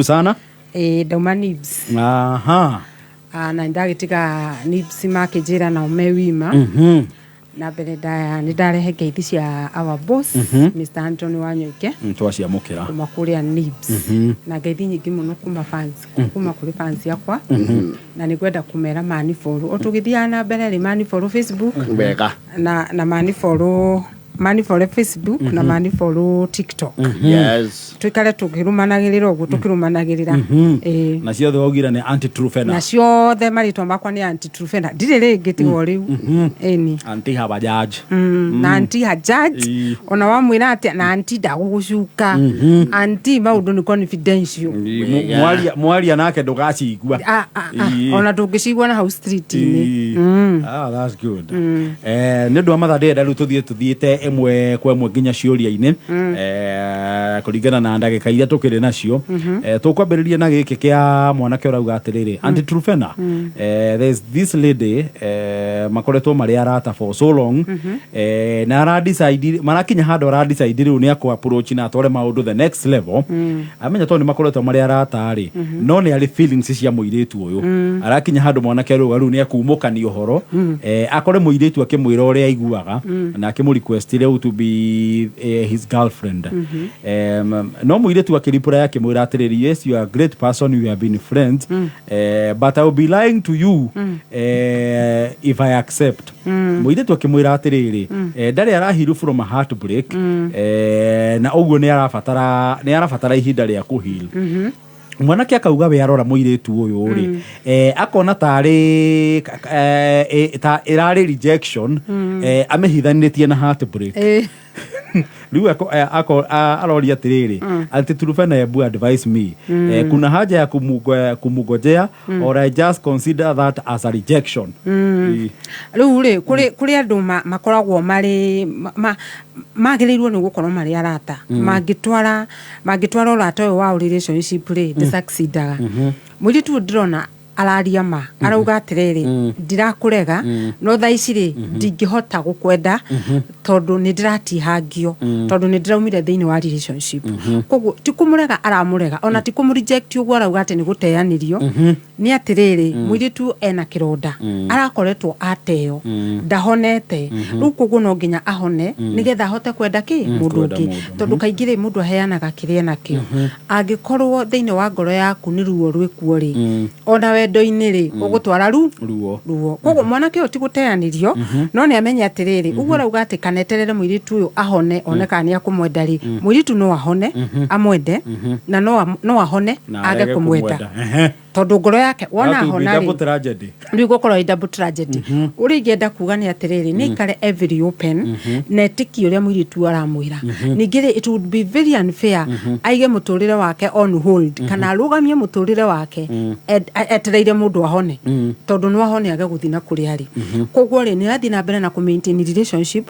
sana Dauma Nibs. Aha. Na ndagitika Nibs makijira na umewima. Na mbere ndarehe ngeithi cia our boss Mr. Anthony Wanyoike twacia mukira kuma kuria Nibs. Na ngeithi nyingi muno kuma fans kuma kuri fans yakwa na nikwenda kumera mani follow otugithia na mbere ri mani follow Facebook wega na mani follow Facebook na mani follow TikTok. Yes. Twikare tukirumanagirira ugu tukirumanagirira na ciothe ogira ni anti trufena na ciothe maritwa makwa ni anti trufena ndire ringi tigo riu eni anti habajaj na anti hajaj ona wamwira ati na anti ndagugucuka anti maundu ni confidential mwaria nake ndugacigua ona tungicigua na house street ni that's good ni ndu amathade ndaru tuthiete emwe kwa emwe nginya ciuria-ini kuringana na ndagika iria tukiri nacio tukwambiriria na giki kia mwanake urauga atiriri anti trufena there's this lady makoretwo mari arata for so long na ara decide marakinya handu ara decide riu ni akwa approach na atware maundu the next level amenya to ni makoretwo mari arata ari no ni ari feelings cia muiritu uyu arakinya handu mwanake riu ni akumukania uhoro akore muiritu akimwira uria aiguaga na akimuriquest riu to be his girlfriend no muiritu akiripura yake mwira atiriri yes you are a great person you have been friends but I will be lying to you if I accept muiritu akimwira atiriri ndari arahiru from a heartbreak na uguo ni arafatara ihinda ria kuheal mwanake akauga we arora muiritu uyu ri akona tari ta irari rejection amehithanitie na heartbreak riu aroria atiriri anti trufena ebu advise me kuna haja ya kumugojea or I just consider that as a rejection riu ri kuri andu makoragwo mari magirirwo ni gukorwo mari arata mangitwara urata uyu wa relationship ri succeedaga mwiritu ndirona araria ma arauga atiriri ndirakurega no thaici ri ndingihota gukwenda tondu ni ndiratihangio tondu ni ndiraumire thiini wa relationship koguo tikumurega aramurega ona tikumureject uguo arauga ati ni guteanirio ni atiriri mwiritu ena kironda arakoretwo ateo ndahonete riu koguo no nginya ahone nigetha ahote kwenda ki mundu ungi tondu kaingire mundu aheanaga kiria nakio angikorwo thiini wa ngoro yaku ni ruo rwikuo ri ona wendo-ini ri ugutwara ruo koguo mwanake uti guteanirio no ni amenya atiriri uguo arauga ati kaneterere mwiritu uyu ahone oneka ni akumwenda ri mwiritu no ahone amwende na no ahone age kumwenda tondu ngoro yake wona ahona ri gukorwo double tragedy uri ngenda kuga ni atiriri ni kare every open netiki uria mwiritu aramwira ningire it would be very unfair aige muturire wake on hold kana arugamie muturire wake etereire mundu ahone tondu no ahone age guthina kuri ari koguo ri ni athi na mbere na ku maintain relationship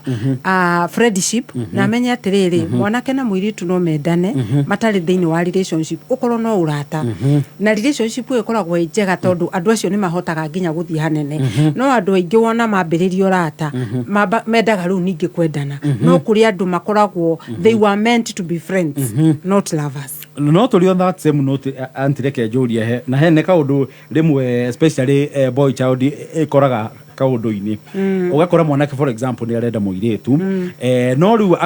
friendship na menya atiriri mwanake na mwiritu no mendane matari thiini wa relationship ukorwo no urata na relationship ikoragwo njega tondu andu acio ni mahotaga nginya guthii hanene no andu aingi wona mambiririo rata mendaga riu ningi kwendana no kuri andu makoragwo they were meant to be friends not lovers no tuli on that same note antireke juria na hene kaundu rimwe especially boy child ikoraga kaundu-ini ugakora mwanake for example ni arenda muiritu no riu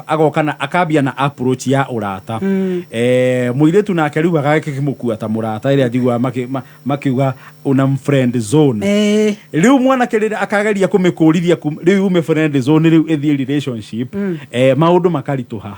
agokana akambia na approach ya urata muiritu nake riu agakimukua ta murata iria njigua makiuga una friend zone riu mwanake rira akageria kumikurithia riu ume friend zone riu ethi relationship maundu makarituha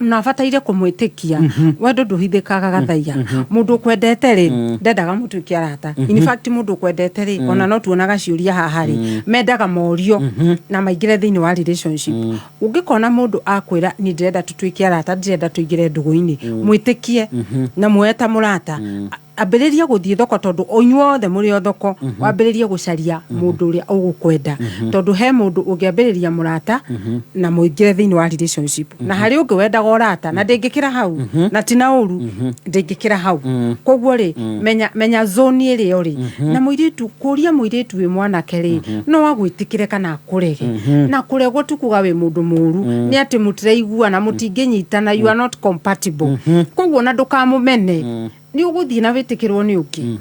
na bataire kumwitikia wendo nduhithikaga gathaia mundu kwendete ri ndendaga mutukia arata in fact mundu kwendete ona no tuonaga ciuria haha ri mendaga morio na maingire thiini wa relationship ungikona mundu akwira ni ndirenda tutuikie arata ndirenda tuingire ndugu-ini mwitikie na mueta murata ambĩrĩria gũthiĩ thoko tondu onyuothe mũrĩ o thoko wambĩrĩrie gũcaria mũndũ ũrĩa ũgũkwenda tondu he mũndũ ũngĩambĩrĩria mũrata na mũingĩre thĩinĩ wa relationship na harĩ ũngĩ wendaga ũrata na ndĩngĩkĩra hau na tina ũru ndĩngĩkĩra hau koguo rĩ menya zone ĩrĩa ũrĩ na mũirĩtu kũria mũirĩtu wĩ mwanake rĩ no wagwĩtĩkĩre kana kũrege na kũregwo tukuga wĩ mũndũ mũru nĩ atĩ mũtiraiguana mũtingĩnyitana you are not compatible koguo na ndũkamũmene ni ũgũthiĩ na wĩtĩkĩrwo nĩ ũngĩ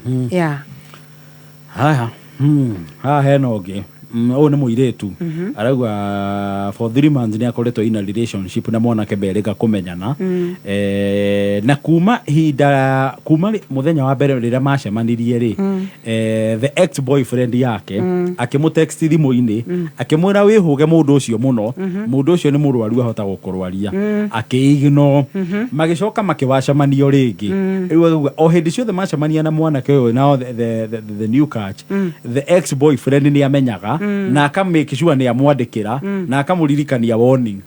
haya hena ũngĩ ũyũ nĩ mũirĩtu arauga for 3 months nĩ akoretwo in a relationship na mwanake berĩga kũmenyana na kuma mũthenya wa mbere rĩrĩa macemanirie rĩ the ex boyfriend yake akĩmũtext thimũ-inĩ akĩmwĩra wĩhũge mũndũ ũcio mũno mũndũ ũcio nĩ mũrwaru ahota gũkũrwaria akĩignore magĩcoka makĩwacemanio rĩngĩ rĩu auga o hĩndĩ ciothe macemania na mwanake ũyũ na the new catch the ex boyfriend nĩ amenyaga na akamake sure nĩ amwandĩkĩra na akamũririkania warning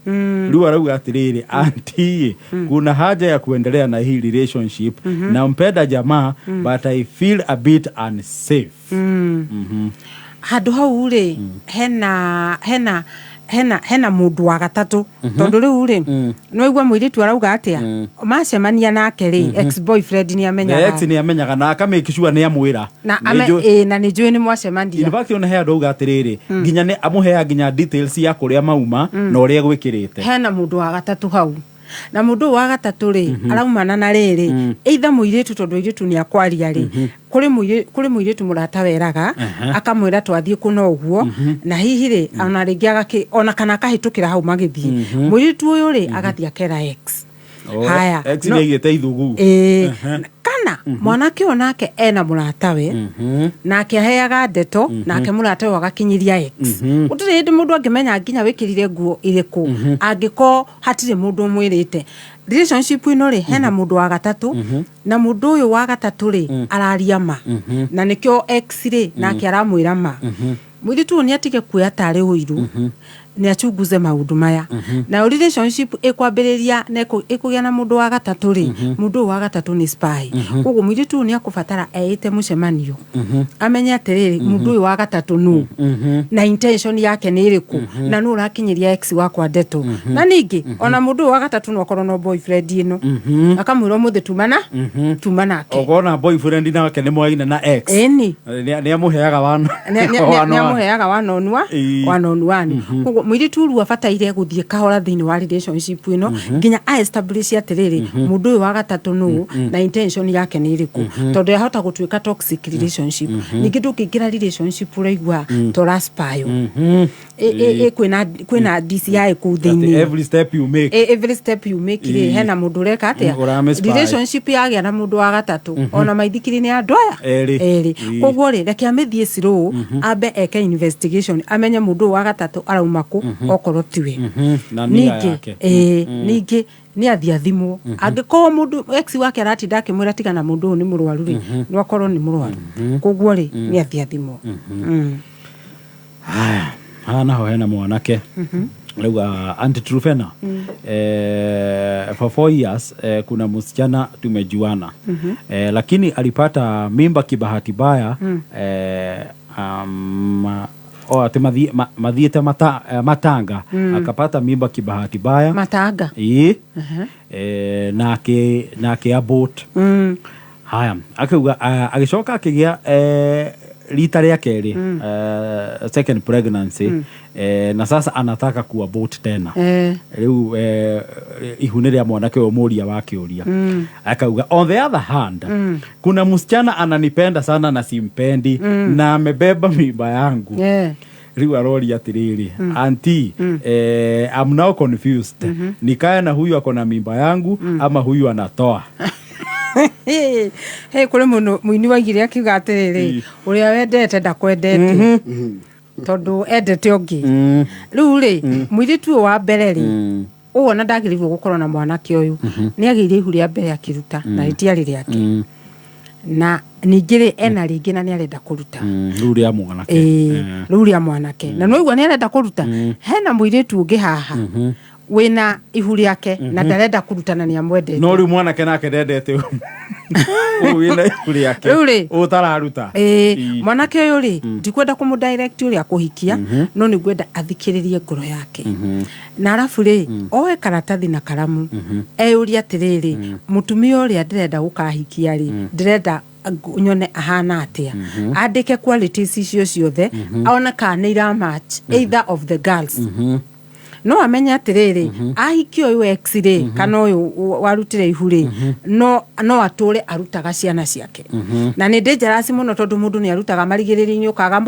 rĩu arauga atĩrĩrĩ anti kuna haja ya kuendelea na hii relationship nampenda jamaa but I feel a bit unsafe handũ hau rĩ hena mũndũ wa gatatũ tondu rĩu rĩ no igua mũirĩtu arauga atĩa macemania nake rĩ ex boyfriend nĩ amenyaga ex nĩ amenyaga na akamake sure nĩ amwĩra na nĩ njũĩ nĩ mwacemania in fact ona he andũ auga atĩrĩrĩ nginya nĩ amũheaga nginya details ya kũrĩa mauma na ũrĩa gwĩkĩrĩte hena mũndũ wa gatatũ hau na mũndũ wa gatatũ rĩ araumana na rĩrĩ either mũirĩtu tondu mũirĩtu nĩ akwaria rĩ kũrĩ mũirĩtu mũrata weraga akamwĩra twathiĩ kũna ũguo na hihi rĩ ona rĩngĩ ona kana akahĩtũkĩra hau magĩthiĩ mũirĩtu ũyũ rĩ agathiĩ akera ex haya ex nĩ aigĩte ithugu kana mwanake o nake ena mũratawe nake aheaga ndeto nake mũratawe agakinyĩria ex gũtirĩ hĩndĩ mũndũ angĩmenya nginya wĩkĩrire nguo irĩkũ angĩkorwo hatirĩ mũndũ ũmwĩrĩte relationship ino rĩ hena mũndũ wa gatatũ na mũndũ ũyũ wa gatatũ rĩ araria ma na nĩkĩo ex rĩ nake aramwĩra ma mũirĩtu nĩ atige kuoya tarĩ ũiru nĩ achunguze maũndũ maya na relationship ĩkwambĩrĩria na ĩkũgĩa na mũndũ wa gatatũ rĩ mũndũ wa gatatũ nĩ spy koguo mũirĩtu nĩ akũbatara eĩte mũcemanio amenye atĩrĩrĩ mũndũ ũyũ wa gatatũ nũ na intention yake nĩ ĩrĩkũ na nũ ũrakinyĩria ex wakwa ndeto na ningĩ ona mũndũ ũyũ wa gatatũ no akorwo no boyfriend ĩno akamwĩra mũthĩ tuma nake ogona boyfriend nake nĩ mwaina na ex nĩ amũheaga wanonua koguo mũirĩtu rĩu abataire gũthiĩ kahora thĩinĩ wa relationship ĩno nginya establish atĩrĩrĩ mũndũ ũyũ wa gatatũ nũ na intention yake nĩ ĩrĩkũ tondũ yahota gũtuĩka toxic relationship ningĩ ndũkĩingĩra relationship ũraigua tora spy kwĩna DCI kũu thĩinĩ every step you make rĩ hena mũndũ ũreka atĩa relationship yagĩa na mũndũ wa gatatũ ona maithikiri nĩ andũ aya erĩ koguo rĩ reke amĩthiĩ slow ambe eke investigation amenye mũndũ wa gatatũ arauma kũ okorwo tiwe ningĩ nĩ athiathimwo angĩkorwo mũndũ ex wake aratinda akĩmwĩra tiga na mũndũ ũyũ nĩ mũrwaru rĩ no akorwo nĩ mũrwaru koguo rĩ nĩ athiathimwo haya naho hena mwanake rauga Aunty Trufena for 4 years kuna msichana tumejuana lakini alipata mimba kibahati baya ati mathiĩte matanga akapata mimba kibahati baya matanga nake abort haya akauga agĩcoka akĩgĩa rita rĩa kerĩ second pregnancy na sasa anataka kuabort tena rĩu ihu nĩ rĩa mwanake ũyũ mũria wa kĩũria akauga on the other hand kuna msichana ananipenda sana na simpendi na amebeba mimba yangu rĩu aroria atĩrĩrĩ auntie I'm now confused nikae na huyu akona mimba yangu ama huyu anatoa kũrĩ mũini waigire akiuga atĩrĩrĩ ũrĩa wendete ndakwendete tondũ endete ũngĩ rĩu rĩ mũirĩtu ũyũ wa mbere rĩ ũguo na ndagĩrĩirwo gũkorwo na mwanake ũyũ nĩ agĩire ihu rĩa mbere akĩruta na rĩtiarĩ rĩake na ningĩ rĩ ena rĩngĩ na nĩ arenda kũruta rĩu rĩa mwanake na no igua nĩ arenda kũruta hena mũirĩtu ũngĩ haha wĩna ihu rĩake na ndarenda kũrutana nĩ amwendete no rĩu mwanake nake ndendete wina ihuri yake utararuta mwanake uyu ri ndikwenda kumu direct uri akuhikia no ni gwenda athikiririe ngoro yake na arafu ri oe karatathi na karamu eyuria atiriri mutumia uria ndirenda gukahikia ri ndirenda nyone ahana atia andike qualities icio ciothe aona kana ira match either of the girls no amenya atiriri ahikio uyu x-ray kana uyu warutire ihuri no ature arutaga ciana ciake na ni dangerous muno tondu mundu ni arutaga marigiriri-ini ukaga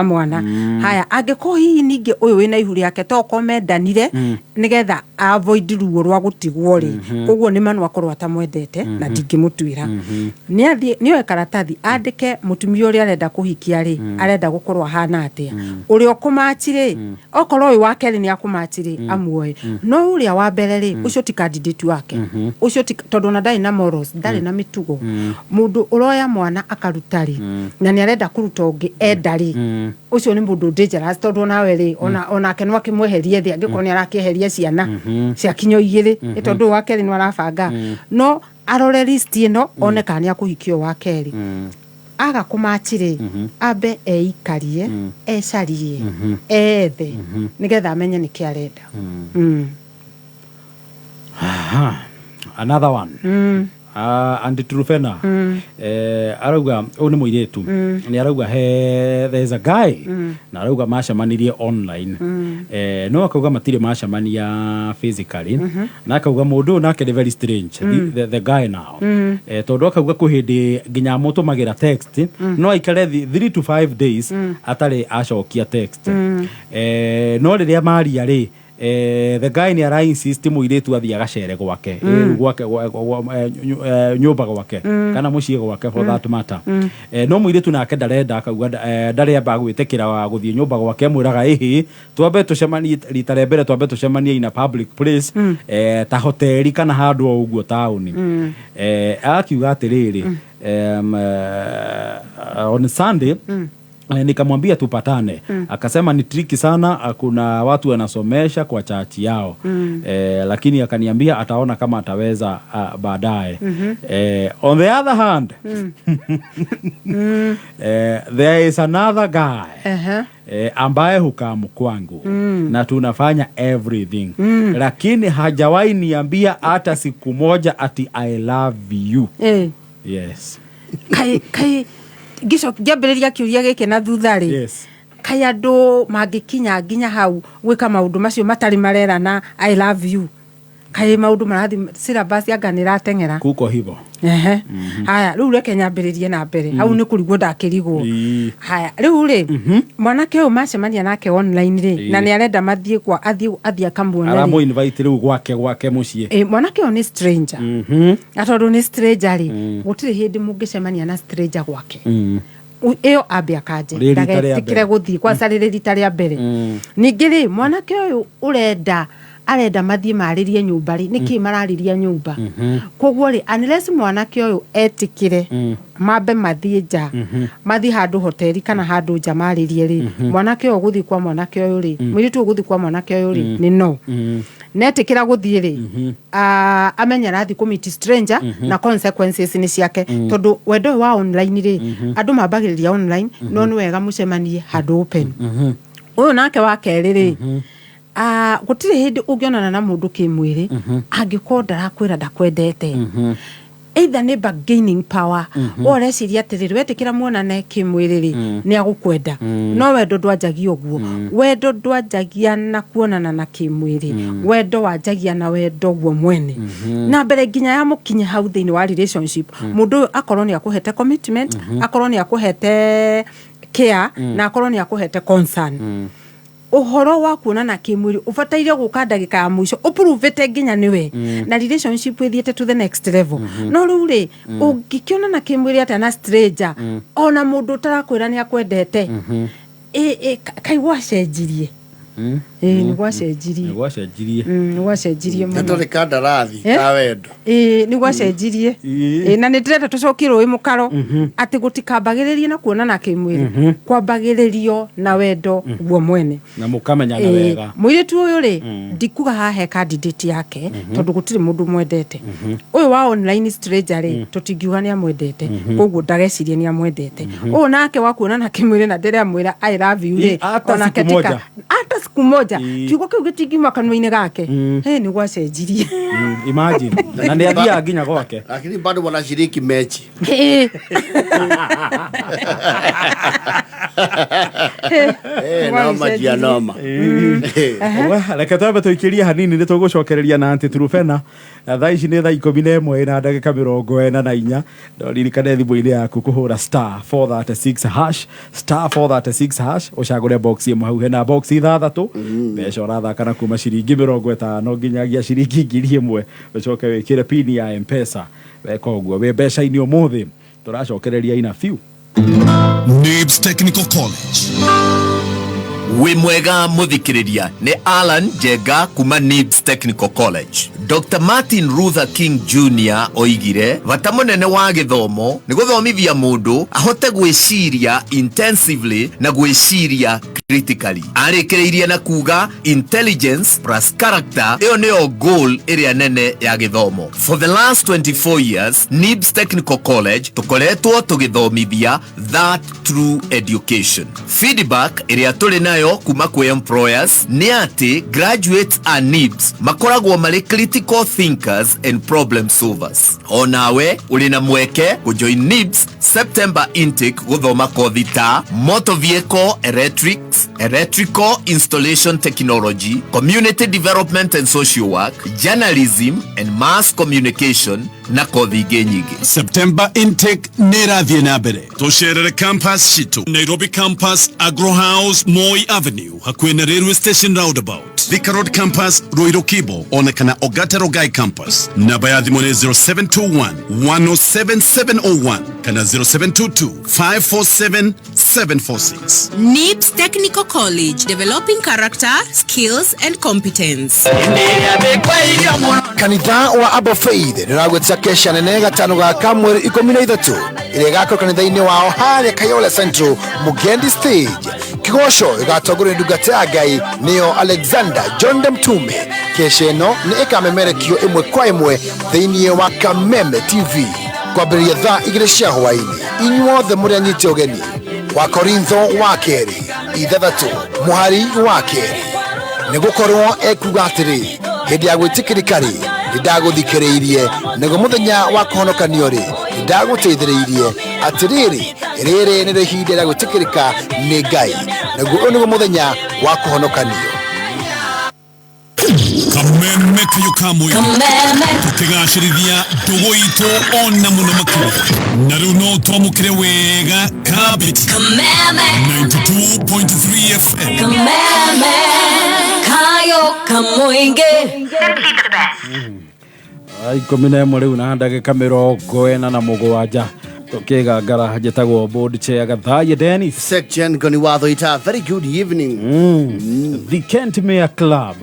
mwana haya angiko hihi ningi uyu wina ihuri yake to komendanire nigetha avoid ruo rwa gutigwo ri koguo ni manu akorwo atamwendete na ndingimutuira ni oe karatathi andike mutumia uria arenda kuhikia ri arenda gukorwo hana atia uria kumachire okorwo uyu wake ni akumachire amuoe no uria wa mbere ri ucio ti candidate wake ucio ti tondu na ndari na morals ndari na mitugo mundu uroya mwana akarutari na ni arenda kuruta ungi endari ucio ni mundu dangerous tondu nawe ri ona kenwa akimweherie thi angiko ni arakieheria ciana cia kinyo igiri tondu wake ri no arabanga no arore list ino one kana ni akuhikio wake ri aga kumachire abe eikarie ecarie ethe nigetha amenye niki arenda another one and Trufena arauga ni muiretu ni arauga there's a guy na arauga macamanirie online no akauga matire macamania physically na akauga mundu nake ni very strange the guy now tondu akauga kuhindi nginya mutumagira text no aikare 3 to 5 days atari acokia text no riria maria ri the guy ni ara insist muiretu athia gacere gwake nyumba gwake kana mucie gwake for that matter no muiretu nake ndarenda akauga ndaremba gwitekira guthie nyumba gwake mwiraga ihi twambe tucemanie rita rĩa mbere twambe tucemanie in a public place ta hoteli kana handu o uguo tauni akiuga atiriri on Sunday nikamwambia tupatane akasema ni tricky sana kuna watu wanasomesha kwa chachi yao lakini akaniambia ataona kama ataweza baadaye on the other hand there is another guy ambaye hukamu kwangu na tunafanya everything lakini hajawahi niambia hata siku moja ati I love you yes kai gico giambiriria kiuria gike na thuthari yes kai andu mangikinya nginya hau gwika maundu macio matari marera na I love you kai maundu marathi syllabus yanganira tengera kuko hivo haya riu reke nyambiririe na mbere hau ni kurigwo ndakirigwo haya riu ri mwanake uyu macemania nake online ri na ni arenda mathie kwa athie akamuona ara mu invite riu gwake mucie mwanake uyu ni stranger atondu ni stranger ri gutire hindi mungicemania na stranger gwake iyo ambe akaje ndagetikire guthii kwa sarire rita ria mbere ningi ri mwanake uyu arenda mathie maririe nyumba ri niki marariria nyumba koguo ri unless mwanake uyu etikire mambe mathie nja mathie handu hoteli kana handu nja maririe ri mwanake uyu guthii kwa mwanake uyu ri mwiritu guthii kwa mwanake uyu ri ni no netikira guthie ri amenya rathi kumit stranger na consequences ni ciake tondu wendo wa online ri andu mambagiriria online no ni wega mucemanie handu open uyu nake wa keri ri gutire hindi ungionana na mundu kimwiri angiko ndarakwira ndakwendete either ni bargaining power or ciria atiriri wetikira muonane kimwiriri ni agukwenda no wendo ndwanjagia uguo wendo ndwanjagia na kuonana na kimwiri wendo wanjagia na wendo guo mwene na mbere nginya ya mukinye hau thiini wa relationship mundu akorwo ni akuhete commitment akorwo ni akuhete care na akorwo ni akuhete concern uhoro wa kuonana kimwiri ufataire guka ndagika ya mwisho uprovete nginya niwe na relationship ithiete to the next level no riu ri ungikionana kimwiri ata na stranger ona mundu tarakwira ni akwendete kai wacenjirie nĩ gwacenjirie nĩ gwacenjirie mũno tondũ kandarathi ka wendo nĩ gwacenjirie na nĩ ndĩrenda tũcokie rũĩ mũkaro atĩ gũtikambagĩrĩrie na kuonana kĩmwĩrĩ kwambagĩrĩrio na wendo guo mwene na mũkamenyana wega mũirĩtu ũyũ rĩ ndikuga hahe candidate yake tondũ gũtirĩ mũndũ mwendete ũyũ wa online stranger rĩ tũtingiuga nĩ amwendete koguo ndagecirie nĩ amwendete ũyũ nake wa kuonana kĩmwĩrĩ na ndĩramwĩra I love you rĩ hata siku moja kiugo kĩu gĩtingiuma kanua-inĩ gake nĩ gwacenjirie imagine na nĩ athiaga nginya gwake lakini bado wanashiriki mechi noma jia noma reke twambe tũikĩrie hanini nĩ tũgũcokereria na Aunty Trufena thaa ici nĩ thaa 11 na ndagĩka 44 ndoririkane thimũ-inĩ yaku kũhũra *436# ũcagũre box ĩmwe hau hena box ithathatũ mbeca ũrathaka na kuma ciringi 50 nginyagia ciringi 1000 ũcoke wĩkĩre pin ya M-Pesa weka ũguo wĩ mbeca-inĩ ũmũthĩ tũracokereria ina few NIBS Technical College. We mwega muthikiriria ni Alan Jega kuma NIBS Technical College. Dr. Martin Luther King Jr. oigire bata munene wa githomo ni guthomithia mundu ahote gwiciria intensively na gwiciria critically. Arekereirie na kuga intelligence plus character iyo niyo goal area nene ya githomo. For the last 24 years, NIBS Technical College tukoretwo tugithomithia that true education. Feedback area tuli nayo kuma kwa employers ni ati graduates a NIBS makoragwo mari critical thinkers and problem solvers. Onawe uli na mweke kujoin NIBS September intake guthoma kothi ta motor vehicle electrics, electrical installation technology, community development and social work, journalism and mass communication na kothi nyingi. September intake nĩrathiĩ na mbere. Tũcerere campus citũ Nairobi campus, Agro House, Moi Avenue hakuhĩ na railway station roundabout. Thika Road campus, Ruiru Kibo, ona kana Ogata Rongai campus. Namba ya thimũ nĩ 0721 107 701 kana 0722 547 746. NIBS Technical College, developing character, skills and competence. kanitha wa Abba Faith nĩragwĩtĩra kesha nene gatano gaka mweri 13 ĩrĩa ĩgakorwo kanitha-inĩ wao harĩa Kayole Central Mugendi stage. Kigoco ĩgatongorio nĩ ndungata ya Ngai nĩyo Alexander John Mtume. Kesha ĩno nĩ ĩkamemerekio ĩmwe kwa ĩmwe thĩinĩ wa Kameme TV kwambĩrĩria thaa 2 cia hwaĩ-inĩ. Inyuothe mũrĩ anyite ũgeni wa Korintho wa kerĩ 3 mũhari wa kerĩ nĩgũkorwo ekuga atĩrĩ hĩndĩ ya gwĩtĩkĩrĩka rĩ nĩndagũthikĩrĩirie nĩguo mũthenya wa kũhonokanio rĩ nĩndagũteithĩrĩirie atĩrĩrĩ rĩrĩ nĩrĩo ihinda rĩa gwĩtĩkĩrĩka nĩ Ngai nĩguo ũyũ nĩguo mũthenya wa kũhonokanio. Kameme kayo kamwe tukigacĩrithia ndũgũ itũ ona mũno makĩria na rĩu no twamũkĩre wega kabiti 92.3 FM kayo kamuinge 11 rĩu na ndagĩka 47 tukigangara njĩtagwo board chair Gathaia Dennis Section Goniwatho ita very good evening. The Kentmere Club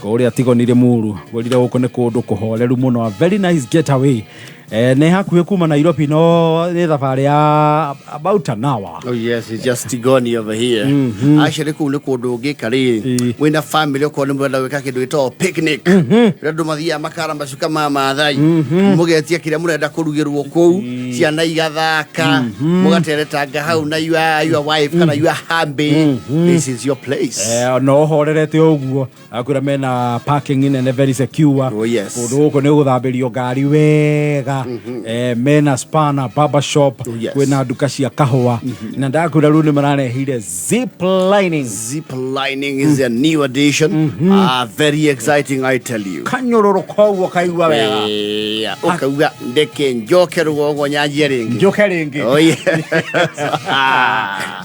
kũrĩa tigonire muru gũrire gũkũ nĩ kũndũ kũhoreru mũno, a very nice getaway. Nĩ hakuhĩ kuma Nairobi no nĩ thabarĩ ya about an hour. Oh yes, it's just Tigoni over here. Actually kũu nĩ kũndũ ũngĩka rĩ wĩna family ũkorwo nĩ mwenda gwĩka kĩndũ gĩtagwo picnic. Andũ mathiaga makara macuka ma Maathai mũgetia kĩrĩa mũrenda kũrugĩrwo kũu, ciana igathaka mũgateretanga hau na your wife kana your hubby. This is your place. No horerete ũguo akwĩra mena parking in a very secure. Oh yes. Kũndũ gũkũ nĩ gũthambĩrio ngari wega. Mena spana barber shop kwĩna nduka cia kahũa na ndakwĩra rĩu nĩ mararehire zip lining. Zip lining is a new addition. Very exciting, I tell you. Kanyũrũrũ koguo kaigua wega ũkauga ndeke njoke rũgongo nyanjie rĩngĩ. Njoke rĩngĩ. Oh yeah.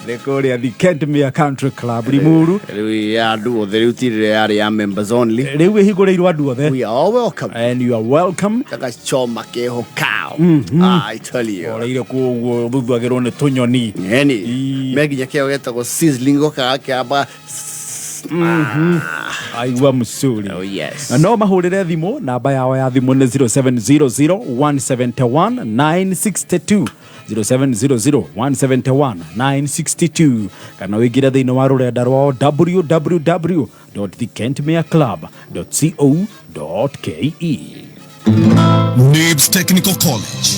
Nĩ kũrĩa the Kentmere Country Club Limuru. Rĩu ya andũ othe rĩu tirĩ yarĩ ya members only. Rĩu ĩhingũrĩirwo andũ othe. We are all welcome. And you are welcome. Gagacoma keho cow. I tell you. Oreire kuo thuthuagĩrwo nĩ tũnyoni. Eni. Meginya kĩo getagwo sizzling gokaga kĩamba aigua musuri. Oh, yes. Na no mahurire thimu namba yao ya thimu ni 0700 171 962 0700 171 962 kana wingire thiini wa rurenda rwao www.thekentmayorclub.co.ke. NIBS Technical College.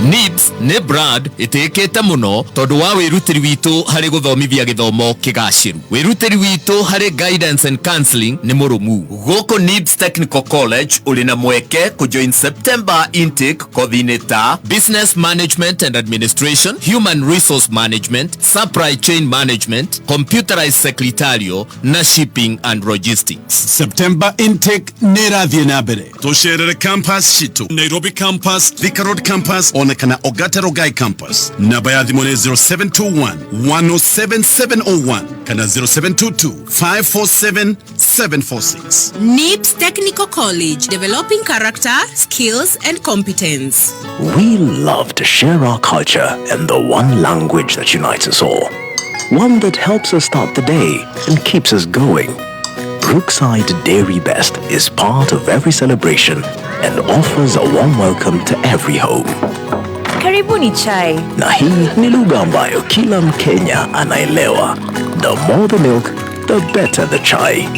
NIBS nĩ brand ĩtĩkĩte mũno tondũ wa wĩrutĩri witũ harĩ gũthomithia gĩthomo kĩgacĩru. Wĩrutĩri witũ harĩ guidance and counseling nĩ mũrũmu. Gũkũ NIBS Technical College ũrĩ na mweke kũjoin September intake kothi-inĩ ta Business Management and Administration, Human Resource Management, Supply Chain Management, Computerized Secretarial na Shipping and Logistics. September intake nĩrathiĩ na mbere. Tũcerere campus citũ Nairobi campus, Thika Road campus onekana Ogata Rogai campus. Namba ya thimũ nĩ 0721 107 701 kana 0722 547 746. NIBS Technical College, developing character, skills and competence. We love to share our culture and the one language that unites us all. One that helps us start the day and keeps us going. Brookside Dairy Best is part of every celebration and offers a warm welcome to every home. Karibuni chai. Na hii ni lugha ambayo kila Mkenya anaelewa. The more the milk, the better the chai.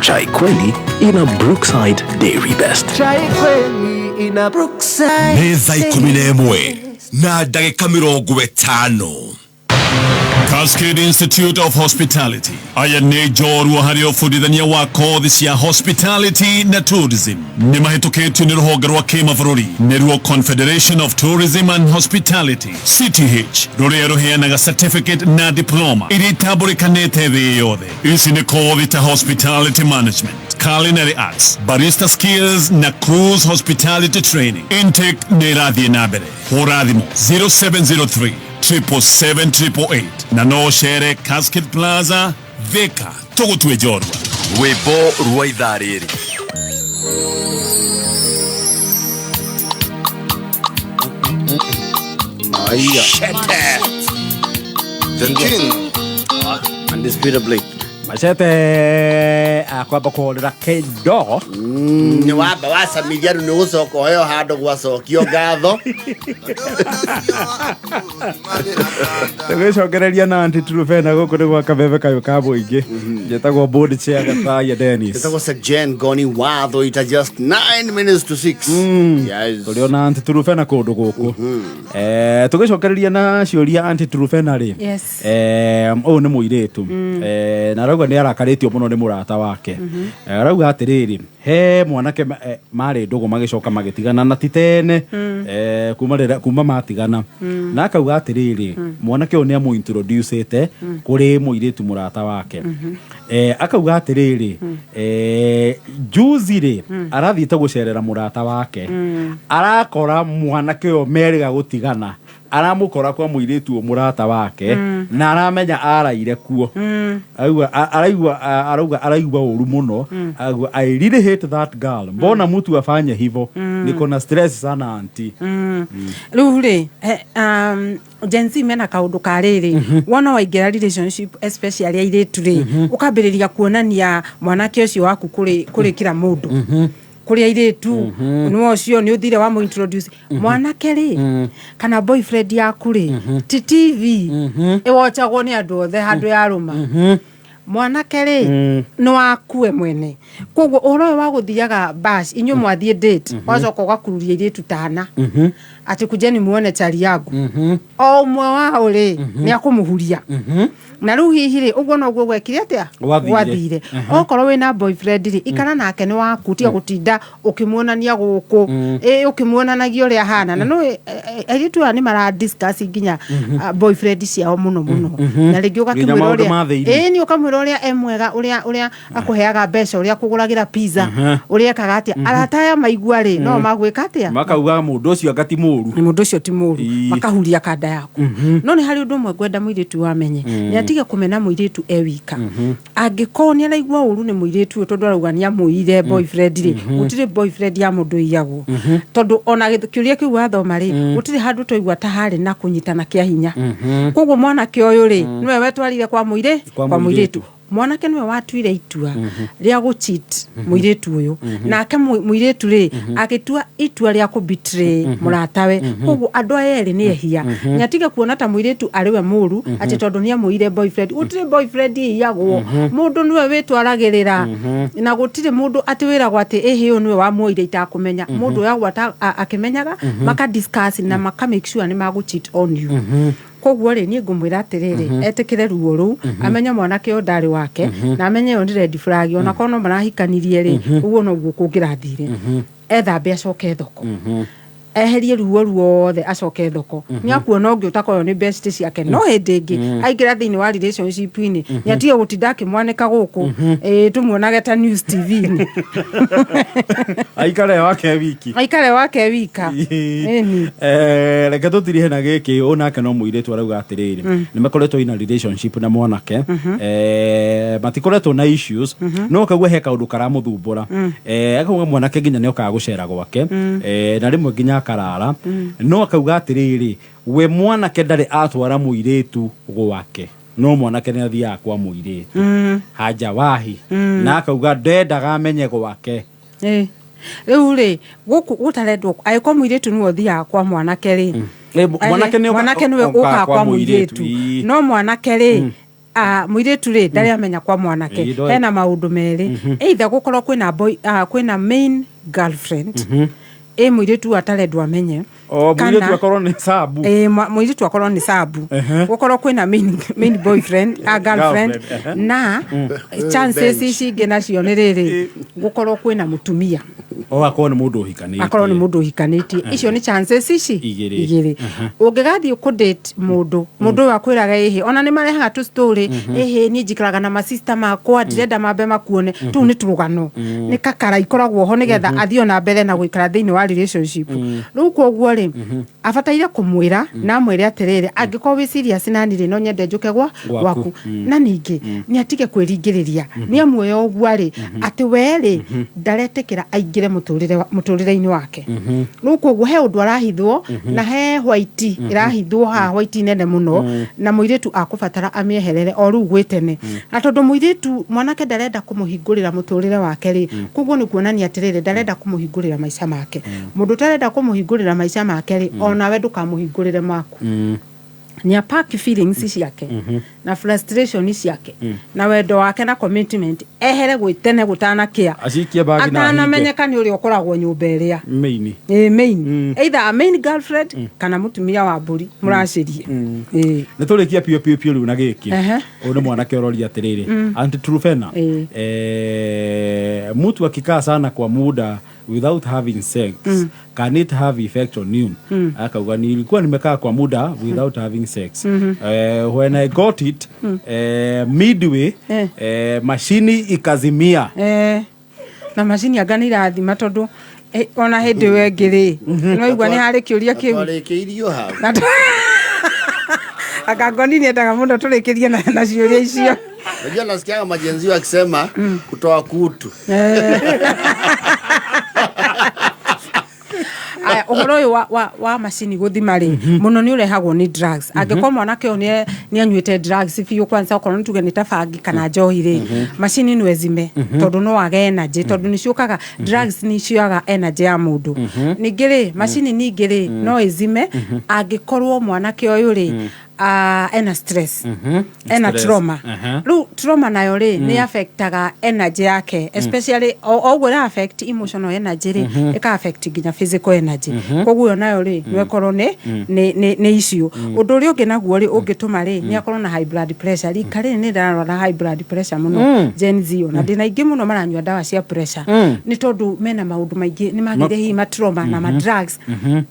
Chai kweli ina Brookside Dairy Best. Chai kweli ina Brookside. Nĩ thaa 11 na ndagĩka 50. Cascade Institute of Hospitality aya nĩ njorua harĩ ũbundithania wa kothi cia hospitality na tourism. Nĩ mahĩtũkĩtio nĩ rũhonge rwa kĩmabũrũri nĩruo Confederation of Tourism and Hospitality CTH, rũrĩa rũheanaga certificate na diploma iria itambũrĩkanĩte thĩ yothe. Ici nĩ kothi ta hospitality management, culinary arts, barista skills na cruise hospitality training. Intake nĩ ĩrathiĩ na mbere. Hũra thimũ 0703 777 na no shere Cascade Plaza Thika. Tũgũtue njorua. Rwĩmbo rwa ithaa rĩrĩ. The king. Undisputably. Macete akwamba kũhũrĩra kĩndo Nĩ wamba wacamithia rĩu nĩ gũcoka ũheo handũ gwacokio ngatho. tũgĩcokereria na anti-trufena gũkũ nĩ gwa kabebe kayũ ka mũingĩ njĩtagwo board chair Gathaia Dennis. Ĩtagwo Sejen Goni Watho ita just 9 minutes to 6. Yes. Tũrĩ ona anti-trufena kũndũ gũkũ. Tũgĩcokereria na ciũria anti-trufena rĩ. Yes. Ũyũ nĩ mũirĩtu. Na arauga nĩ arakarĩtio mũno nĩ mũrata wake. Arauga atĩrĩrĩ, he mwanake marĩ ndũgũ magĩcoka magĩtigana na titene kuma matigana. Na akauga atĩrĩrĩ, mwanake ũyũ nĩ amũ-introducete kũrĩ mũirĩtu mũrata wake. Akauga atĩrĩrĩ, juzi rĩ arathiĩte gũcerera mũrata wake, arakora mwanake ũyũ merĩga gũtigana, aramũkora kwa mũirĩtu mũrata wake na aramenya araire kuo. Araigua ũru mũno. I really hate that girl. Mbona mtu afanye hivyo? Niko na stress sana auntie. Rĩu rĩ Gen Z mena kaũndũ karĩrĩ wona waingĩra relationship especially airĩtu rĩ ũkambĩrĩria kuonania mwanake ũcio waku kũrĩ kila mũndũ. Kuri airĩtu nĩ ũcio nĩ ũthire wa introduce mwanake rĩ kana boyfriend yaku rĩ ti TV ĩwochagwo nĩ andũ othe handũ ya rũma. Mwanake rĩ nĩ wakue mwene. Koguo ũhoro ũyũ wa gũthiaga bash inyuĩ mwathiĩ date wacoka ũgakururia airĩtu tana ati kujeni muone chali yangu o ũmwe wao rĩ nĩ akũmũhuria. Na rĩu hihi rĩ ũguo no guo gwekire atĩa wathire. Okorwo wĩna boyfriend rĩ ikara nake nĩ waku tiga gũtinda ũkĩmuonania gũkũ ũkĩmuonanagia ũrĩa hana. Na no airĩtu aya nĩ mara discuss nginya boyfriend ciao mũno mũno. Na rĩngĩ ũgakĩmwĩra ũrĩa nĩ ũkamwĩra ũrĩa mwega ũrĩa akũheaga mbeca ũrĩa akũgũragĩra pizza ũrĩa ekaga atĩa arata aya maigua rĩ no magwĩka atĩa makauga mũndũ ũcio agati mũru. Mũndũ ũcio ti mũru makahuria kanda yaku. No nĩ harĩ ũndũ ũmwe ngwenda mũirĩtu wamenye nĩ atige kũmena mũirĩtu ewika. Angĩkorwo nĩ araigua ũru nĩ mũirĩtu ũyũ tondũ arauga nĩ amũire boyfriend rĩ gũtirĩ boyfriend ya mũndũ iyagwo. Tondũ ona kĩũria kĩu wathoma rĩ gũtirĩ handũ twaigua ta harĩ na kũnyitana kĩa hinya. Koguo mwanake ũyũ rĩ nĩwe wetwarire kwa mũirĩtu mwanake niwe watuire itua ria go cheat muiretu uyu nake muiretu ri agitua itua ria ku betray muratawe koguo andu eri ni ehia nyatige kuona ta muiretu ariwe muru ati tondu ni amuire boyfriend utire boyfriend yagwo mundu niwe witwaragirira na gutire mundu ati wiragwo ati ehe niwe wa muire itakumenya mundu yagwo akimenyaga maka discuss na maka make sure ni magu cheat on you koguo ri ni ngumwira atiriri etikire ruo ru amenya mwanake o ndari wake na amenye yo ni red flag ona kono marahikanirie ri uguo no gukungirathire ethambe acoke thoko eherie ruo ruothe acoke thoko ni akuona ungi utakoyo ni best ciake no hindi ingi aingira thiini wa relationship ini ni atige gutinda akimwaneka guku tumuonage ta news tv aikare wake wika eni reke tutirihe na giki onake no muiretu arauga atiriri ni makoretwo ina relationship na mwanake matikoretwo na issues no kagwe he kaundu karamuthumbura akauga mwanake nginya ni okaga gucera gwake na rimwe nginya karara no akauga atiriri we mwanake ndari atwara muiretu gwake no mwanake ni athia kwa muiretu haja wahi na akauga ndendaga amenye gwake riu ri guku gutarendwo aiko muiretu ni othia kwa mwanake ri mwanake ni uka kwa muiretu no mwanake ri muiretu ri ndari amenya kwa mwanake hena maundu meri either gukorwo kwina boy kwina main girlfriend muiretu atarendwo amenye muiretu akorwo ni sabu muiretu akorwo ni sabu gukorwo kwina main boyfriend girlfriend na chances ici ngena cio ni riri gukorwo kwina mutumia akorwo ni mundu hikaniti icio ni chances ici igiri ungigathie ku date mundu akwiraga ehe ona ni marehaga tu story ehe ni njikaraga na sister makwa ndirenda mambe makuone tu ni turugano ni kakara ikoragwo ho nigetha athio na mbere na guikara thiini wa relationship riu koguo ri afataire kumwira na mwire atiriri angiko wi serious na nire no nyende njuke gwaku na ningi ni atige kwiringiriria ni amuoyo ogwa ri ati weri ndaretekera aingire muturire-ini wake riu koguo he undu arahithwo na he white irahithwo ha white nene muno na muiretu akubatara amieherere o riu gwitene na tondu muiretu mwanake ndarenda kumuhingurira muturire wake ri koguo ni kuonania atiriri ndarenda kumuhingurira maisha make mundu tarenda kumuhingurira maisha make ri ona we ndukamuhingurire maku ni apaki feelings ciake na frustration ciake na wendo wake na commitment ehere gwitene gutanakia acikie bagi na atanamenyeka ni uri okoragwo nyumba iria main either a main girlfriend kana mutumia wa mburi muracirie ni turikia pio riu na giki ona mwanake ororia atiriri anti trufena mtu akikaa sana kwa muda without having sex can it have effect on you akauga nilikuwa nimekaa kwa muda without having sex when I got it midway mashini ikazimia na mashini agani irathima tondu ona hindi wengiri no igwa ni hari kiuria kiu arikiirio ha akangoni ni endaga mundo turikirie na ciuria icio unajua nasikiaga majenzi wakisema kutoa kutu uhoro uyu wa machini guthima ri muno ni urehagwo ni drugs angiko mwanake o ni anyuite drugs fiu kwanza ukorwo nituge ni tabangi kana njohi ri machini ni ezime tondu no wage energy tondu ni ciukaga drugs ni ciaga energy ya mundu ningiri machini ningiri no ezime angikorwo mwanake uyu ri ena stress ena trauma trauma nayo ri ni affectaga energy yake especially ogwo na affect emotional energy ri eka affect ginya physical energy koguo nayo ri nwekorwo ni issue undu ri ungi naguo ri ungituma ri ni akorwo na high blood pressure ri kare ni ndarora high blood pressure muno Gen Z na ndina ingi muno maranywa dawa cia pressure ni tondu mena maundu maingi ni magire hi ma trauma na ma drugs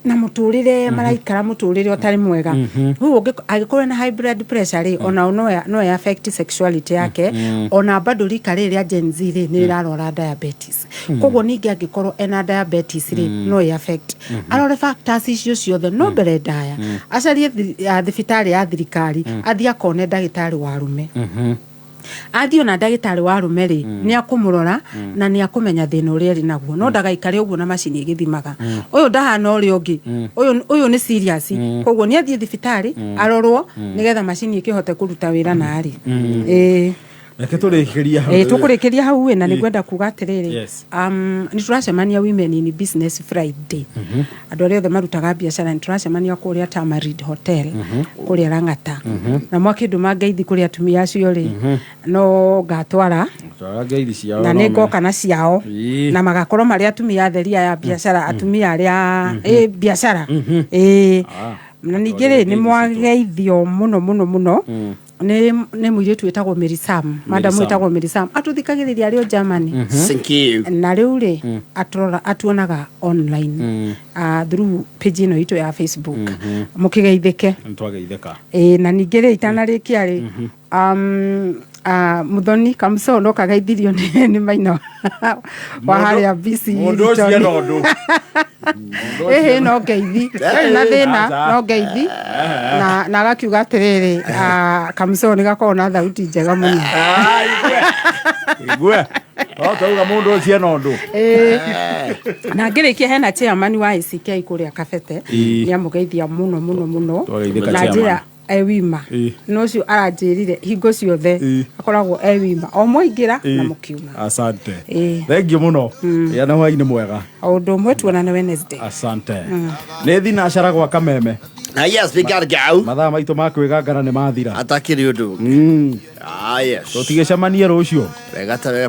na muturire maraikara muturire otari mwega hu agikorwo na high blood pressure ri ona no affect sexuality yake ona bado rika ri ria Gen Z ri ni rarora diabetes koguo ningi agikorwo ena diabetes ri no affect arore factors icio ciothe no mbere ndaya acarie thibitari ya thirikari athia kone ndagitari wa rume athio na ndagitari wa rume ri ni akumurora na ni akumenya thina uria ri naguo no ndagaikare uguo na machini igithimaka uyu ndahana uri ungi uyu ni serious koguo ni athie thibitari arorwo nigetha machini ikihote kuruta wira na ari reke turikiria tukurikiria hau we na nigwenda kuga atiriri Yes. ni turacemania Women in Business Friday andu aria othe marutaga biacara ni turacemania kuria Tamarid Hotel kuria Lang'ata na mwakindu mangeithi kuria atumia acio ri no ngatwara ngeithi ciao na ningoka na ciao na magakorwo mari atumia atheria ya biacara atumia aria biacara na ningire ni mwageithio muno ne muiretu etagwo Mary Sam madam etagwo Mary Sam atuthikagiriria rio Germany Thank you. na riu ri atuonaga online through page ino itu ya Facebook mukigeithike ntwageitheka na ningire itanarikia ri Muthoni Kamso no kagaithirio ni Maina wa haria BC mundu ucio no ndu no ngeithi na thina no ngeithi na gakiuga atiriri Kamso ni gakorwo na thauti njega muno igwe tauga mundu ucio no ndu na ngirikia hena chairman wa ICK kuria Kabete ni amugeithia muno na njira ewima no cio aranjirire hingo ciothe akoragwo ewima o mwaingira na mukiuma asante thank you muno yana hwaini mwega undu mwe tuonane Wednesday asante ni thinacara gwa Kameme Yes, we gotta go. mathaa maitu ma kwigangana ni mathira Atakiri undu. Mm. Yes. tutigicemanie rucio Wega ta